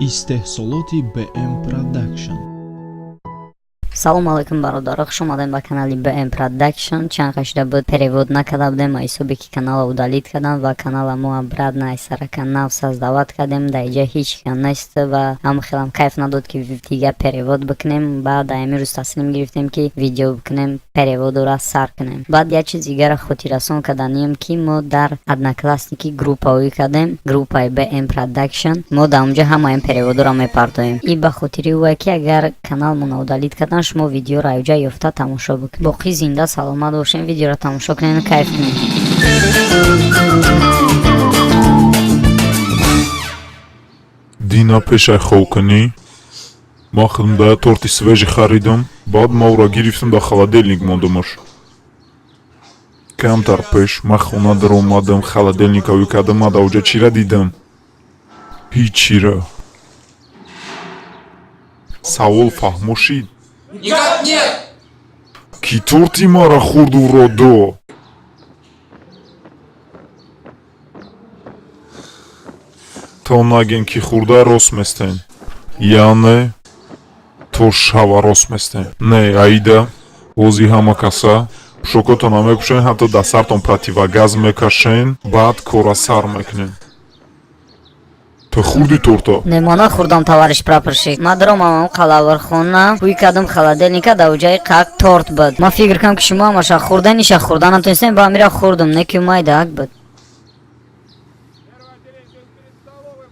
истеҳсолоти BM Production. Салом алайкум бародаро, хуш омадем ба канали BM Production. Чанд қашида буд перевод накарда будем, ҳисоби ки канала удалит кардам ва канала мо обратно айсарака нав создават кардем. Дар иҷа ҳеч кам нест ва ҳам хелам кайф надод ки дигар перевод бикунем. Баъд амирӯз таслим гирифтем ки видео бикунем, переводро сар кунем. Баъд як чиз дигара хотиррасон карданем ки мо дар одноклассники группаҳои кардем, группаи BM Production. Мо дар онҷа ҳамаи переводро мепартоем. И ба хотири ӯе ки агар каналмон удалит кардан шумо видеоро айҷа ёфта тамошо бикунед. Боқӣ зинда саломат бошем, видеоро тамошо кунед, кайф кунед. Дина пешай хов кунӣ. Ма худмда торти свежи харидам. Баъд ма ӯро гирифтам дар холодильник мондамаш. Камтар пеш ма хона даромадам, холодильникави кардам, ма дар оҷа чира дидам? Ҳичира. Савол фаҳмошид? Никак нет! Ки торти мара хурду родо? То нагем ки хурда рост местен. Яъне то шава рост местен. Не, аида, ози ҳама каса шокотона мекушен, ҳатто дар сартон противогаз мекашен, баъд кора сар мекунен. То хурди торта? Немона хурдам, товарищ прапорщик. Ма даромадам қалавархона, ҳуй кардам холодильника, дар оҷаи қак торт буд. Ма фикр кардам ки шумо ҳамаша хурда ниша хурда натонистем, ба амира хурдам, не ки майдак буд.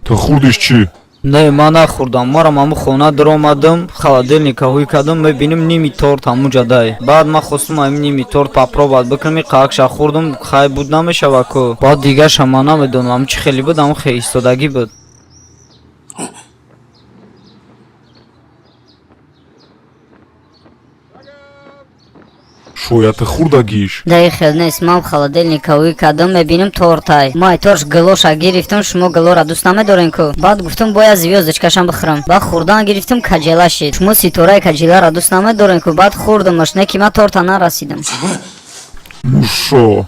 То хурдиш чӣ? Не, ман нахӯрдам. Марам ҳамун хона даромадам, холодильника ҳуй кардам, мебинем ними торт ҳамуҷа дай. Баъд ман хостам ҳамин ними торт попробовать бикунам, қакша хӯрдам, хай буд намешава ку. Баъд дигарша ман намедонам, ҳамун чӣ хеле буд, ҳамун хеле истодагӣ буд. Шояд хурдагиш? Даи хел нест, ман холодильника ҳуй кардам, мебинем тортай. Ма торш гилоша гирифтам, шумо гилора дӯст намедорен ку? Баъд гуфтам бояд звёздочкашам бихӯрам. Баъд хӯрдан гирифтам, каҷела шид. Шумо ситораи каҷеларо дӯст намедорен ку? Баъд хӯрдамаш, не ки ман торта нарасидам. Мушо.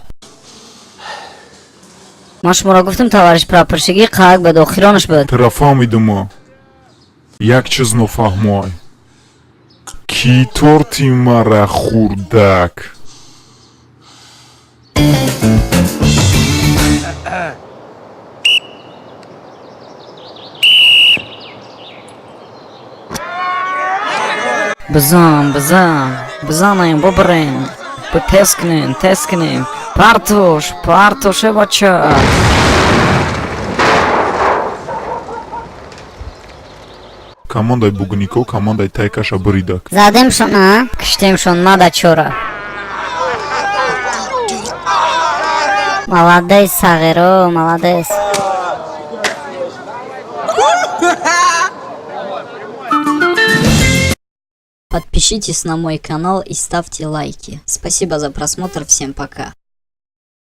Ман шуморо гуфтам, товарищ прапорщик, қак буд, охиронаш буд. Тера фаҳмидама. Як чиз нофаҳмой. Ки торти мара хурдак? Бизанем, бобрен. Тест кунем. Партош, бача. Командай бугнико, командай тайкаша бридак. Задемшон, а? Киштемшон, мада чора. Молодец, сағиро, молодец. Подпишитесь на мой канал и ставьте лайки. Спасибо за просмотр, всем пока.